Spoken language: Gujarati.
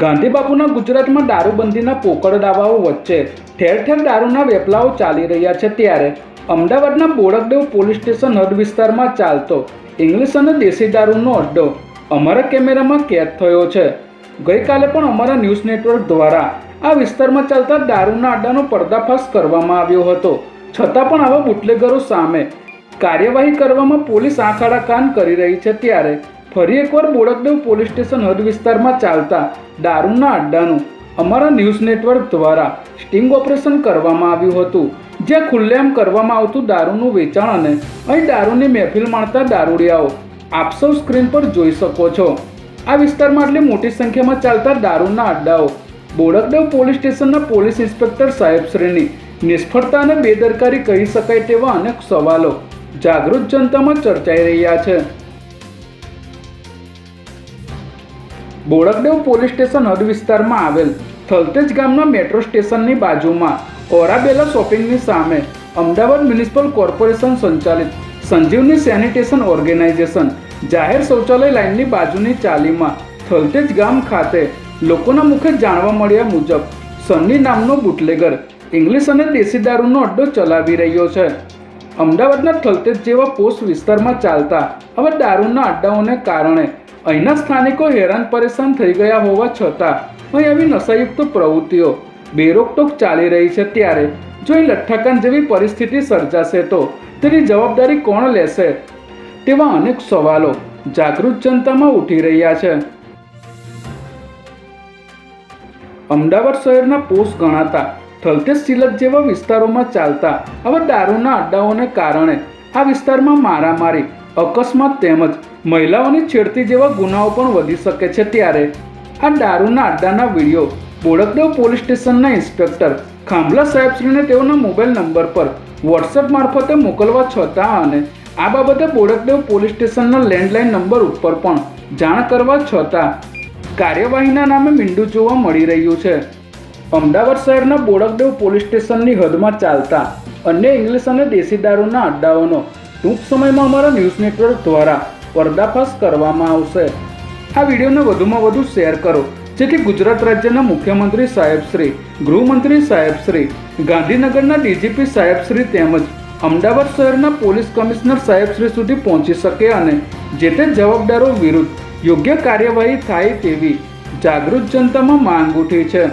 ગાંધીબાપુના ગુજરાતમાં દારૂબંધીના પોકળ દાવાઓ વચ્ચે ઠેર ઠેર દારૂના વેપલાઓ ચાલી રહ્યા છે ત્યારે અમદાવાદના બોડકદેવ પોલીસ સ્ટેશન હદ વિસ્તારમાં ચાલતો ઇંગ્લિશ અને દેશી દારૂનો અડ્ડો અમારા કેમેરામાં કેદ થયો છે। ગઈકાલે પણ અમારા ન્યૂઝ નેટવર્ક દ્વારા આ વિસ્તારમાં ચાલતા દારૂના અડ્ડાનો પર્દાફાશ કરવામાં આવ્યો હતો, છતાં પણ આવા બુટલેગરો સામે કાર્યવાહી કરવામાં પોલીસ આંખ આડા કાન કરી રહી છે ત્યારે ફરી એકવાર બોડકદેવ પોલીસ સ્ટેશન હદ વિસ્તારમાં ચાલતા દારૂના અડ્ડાનું અમારા ન્યૂઝ નેટવર્ક દ્વારા સ્ટિંગ ઓપરેશન કરવામાં આવ્યું હતું, જ્યાં ખુલ્લેઆમ કરવામાં આવતું દારૂનું વેચાણ અને અહીં દારૂની મહેફિલ માણતા દારૂડિયાઓ આપ સૌ સ્ક્રીન પર જોઈ શકો છો। આ વિસ્તારમાં આટલી મોટી સંખ્યામાં ચાલતા દારૂના અડ્ડાઓ બોડકદેવ પોલીસ સ્ટેશનના પોલીસ ઇન્સ્પેક્ટર સાહેબશ્રીની નિષ્ફળતા અને બેદરકારી કહી શકાય તેવા અનેક સવાલો જાગૃત જનતામાં ચર્ચાઈ રહ્યા છે। બોડકદેવ પોલીસ સ્ટેશન હદ વિસ્તારમાં આવેલ થલતેજ ગામના મેટ્રો સ્ટેશનની બાજુમાં ઓરાબેલા શોપિંગની સામે અમદાવાદ મ્યુનિસિપલ કોર્પોરેશન સંચાલિત સંજીવની સેનિટેશન ઓર્ગેનાઇઝેશન જાહેર શૌચાલય લાઇનની બાજુની ચાલીમાં થલતેજ ગામ ખાતે લોકોના મુખે જાણવા મળ્યા મુજબ સન્ની નામનો બુટલેગર ઇંગ્લિશ અને દેશી દારૂનો અડ્ડો ચલાવી રહ્યો છે। અમદાવાદના થલતેજ જેવા પોસ્ટ વિસ્તારમાં ચાલતા આવા દારૂના અડ્ડાઓને કારણે અહીંના સ્થાનિકો હેરાન પરેશાન થઈ ગયા હોવા છતાં અહીં આવી નશાયુક્ત પ્રવૃત્તિઓ બેરોકટોક ચાલી રહી છે ત્યારે જો અહીં લઠ્ઠાકાંડ જેવી પરિસ્થિતિ સર્જાશે તો તેની જવાબદારી કોણ લેશે તેવા અનેક સવાલો જાગૃત જનતામાં ઉઠી રહ્યા છે। અમદાવાદ શહેરના પોસ્ટ ગણાતા થલતેજ સિલક જેવા વિસ્તારોમાં ચાલતા આવા દારૂના અડ્ડાઓને કારણે આ વિસ્તારમાં મારામારી, અકસ્માત તેમજ મહિલાઓની છેડતી જેવા ગુનાઓ પણ વધી શકે છે ત્યારે આ દારૂના અડ્ડાના વિડીયો બોડકદેવ પોલીસ સ્ટેશનના ઇન્સ્પેક્ટર ખાંભલા સાહેબશ્રીને તેઓના મોબાઈલ નંબર પર વોટ્સએપ મારફતે મોકલવા છતાં અને આ બાબતે બોડકદેવ પોલીસ સ્ટેશનના લેન્ડલાઇન નંબર ઉપર પણ જાણ કરવા છતાં કાર્યવાહીના નામે મીંડું જોવા મળી રહ્યું છે। અમદાવાદ શહેરના બોડકદેવ પોલીસ સ્ટેશનની હદમાં ચાલતા અન્ય ઇંગ્લિશ અને દેશી દારૂના અડ્ડાઓનો ટૂંક સમયમાં અમારા ન્યૂઝ નેટવર્ક દ્વારા પર્દાફાશ કરવામાં આવશે। આ વિડીયોને વધુમાં વધુ શેર કરો જેથી ગુજરાત રાજ્યના મુખ્યમંત્રી સાહેબશ્રી, ગૃહમંત્રી સાહેબશ્રી, ગાંધીનગરના ડીજીપી સાહેબશ્રી તેમજ અમદાવાદ શહેરના પોલીસ કમિશનર સાહેબશ્રી સુધી પહોંચી શકે અને જે તે જવાબદારો વિરુદ્ધ યોગ્ય કાર્યવાહી થાય તેવી જાગૃત જનતામાં માંગ ઉઠી છે।